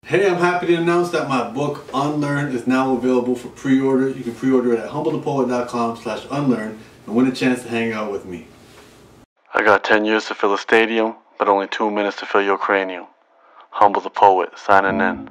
Hey, I'm happy to announce that my book, Unlearn, is now available for pre-order. You can pre-order it at humblethepoet.com/unlearn and win a chance to hang out with me. I got 10 years to fill a stadium, but only 2 minutes to fill your cranium. Humble the Poet, signing in.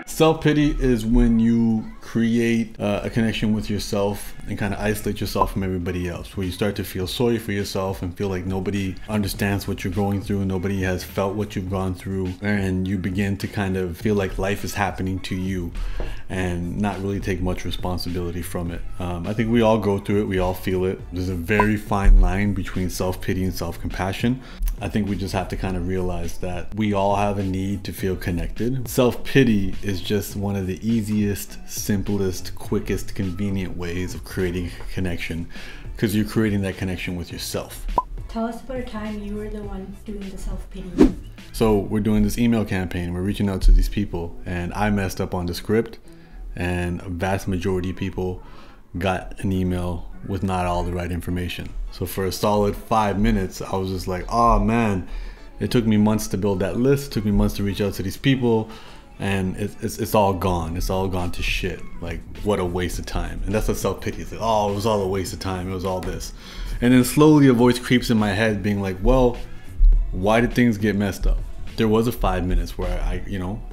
Self-pity is when you create a connection with yourself and kind of isolate yourself from everybody else, where you start to feel sorry for yourself and feel like nobody understands what you're going through, nobody has felt what you've gone through, and you begin to kind of feel like life is happening to you and not really take much responsibility from it. I think we all go through it, we all feel it. There's a very fine line between self-pity and self-compassion. I think we just have to kind of realize that we all have a need to feel connected. Self-pity is just one of the easiest, simplest, quickest, convenient ways of creating a connection, because you're creating that connection with yourself. Tell us about a time you were the one doing the self-pity. So we're doing this email campaign, we're reaching out to these people, and I messed up on the script, and a vast majority of people got an email with not all the right information. So for a solid 5 minutes, I was just like, oh man, it took me months to build that list, it took me months to reach out to these people, and it's all gone. It's all gone to shit. Like, what a waste of time. And that's what self-pity is. Like, oh, it was all a waste of time. It was all this. And then slowly a voice creeps in my head being like, well, why did things get messed up? There was a 5 minutes where I,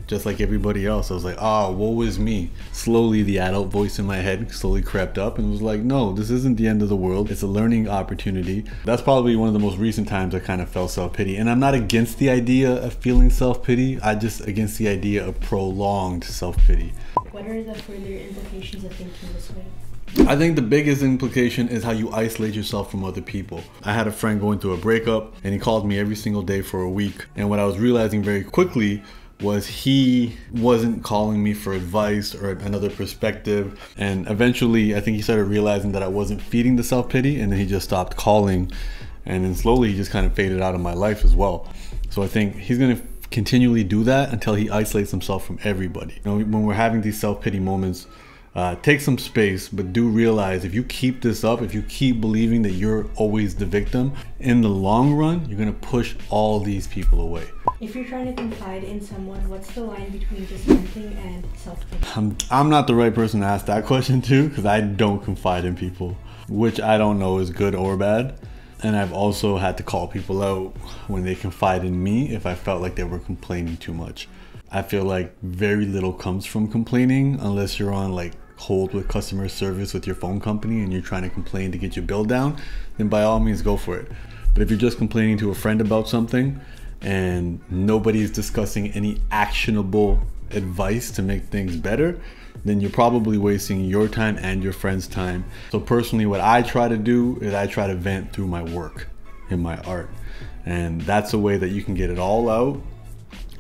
just like everybody else, I was like, oh, woe was me. Slowly the adult voice in my head slowly crept up and was like, no, this isn't the end of the world. It's a learning opportunity. That's probably one of the most recent times I kind of felt self-pity. And I'm not against the idea of feeling self-pity. I just against the idea of prolonged self-pity. What are the further implications of thinking this way? I think the biggest implication is how you isolate yourself from other people. I had a friend going through a breakup and he called me every single day for a week. And what I was realizing very quickly was he wasn't calling me for advice or another perspective. And eventually I think he started realizing that I wasn't feeding the self-pity, and then he just stopped calling. And then slowly he just kind of faded out of my life as well. So I think he's gonna continually do that until he isolates himself from everybody. When we're having these self-pity moments, take some space, but do realize if you keep this up, if you keep believing that you're always the victim, in the long run, you're gonna push all these people away. If you're trying to confide in someone, what's the line between just venting and self-pity? I'm not the right person to ask that question to, because I don't confide in people, which I don't know is good or bad. And I've also had to call people out when they confide in me if I felt like they were complaining too much. I feel like very little comes from complaining unless you're on like hold with customer service with your phone company and you're trying to complain to get your bill down, then by all means go for it. But if you're just complaining to a friend about something and nobody's discussing any actionable advice to make things better, then you're probably wasting your time and your friend's time. So personally, what I try to do is I try to vent through my work and my art. And that's a way that you can get it all out.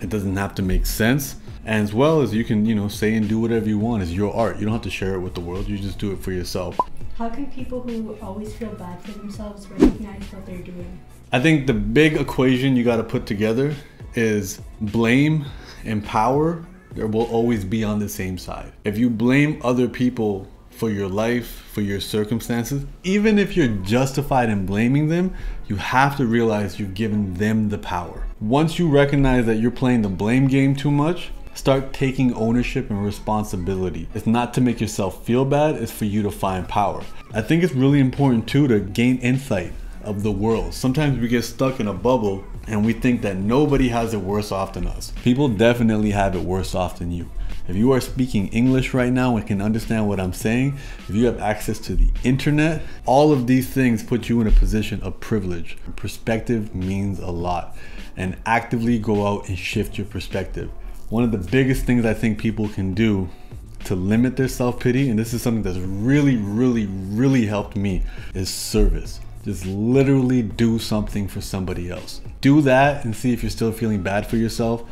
It doesn't have to make sense. And as well as you can, say and do whatever you want. It's your art. You don't have to share it with the world. You just do it for yourself. How can people who always feel bad for themselves recognize what they're doing? I think the big equation you got to put together is blame and power. There will always be on the same side. If you blame other people for your life, for your circumstances, even if you're justified in blaming them, you have to realize you've given them the power. Once you recognize that you're playing the blame game too much, start taking ownership and responsibility. It's not to make yourself feel bad, it's for you to find power. I think it's really important too to gain insight of the world. Sometimes we get stuck in a bubble and we think that nobody has it worse off than us. People definitely have it worse off than you. If you are speaking English right now and can understand what I'm saying, if you have access to the internet, all of these things put you in a position of privilege. Perspective means a lot, and actively go out and shift your perspective. One of the biggest things I think people can do to limit their self-pity, and this is something that's really helped me, is service. Just literally do something for somebody else. Do that and see if you're still feeling bad for yourself.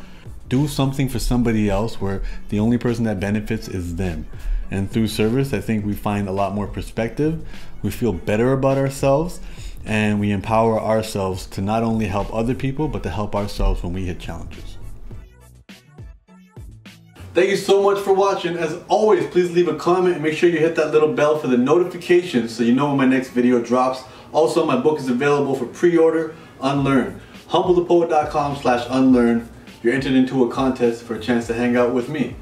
Do something for somebody else where the only person that benefits is them. And through service, I think we find a lot more perspective. We feel better about ourselves, and we empower ourselves to not only help other people, but to help ourselves when we hit challenges. Thank you so much for watching. As always, please leave a comment and make sure you hit that little bell for the notifications so you know when my next video drops. Also, my book is available for pre-order, Unlearn. humblethepoet.com/unlearn. You're entered into a contest for a chance to hang out with me.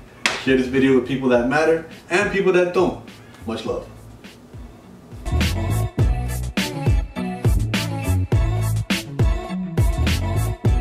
Share this video with people that matter and people that don't. Much love.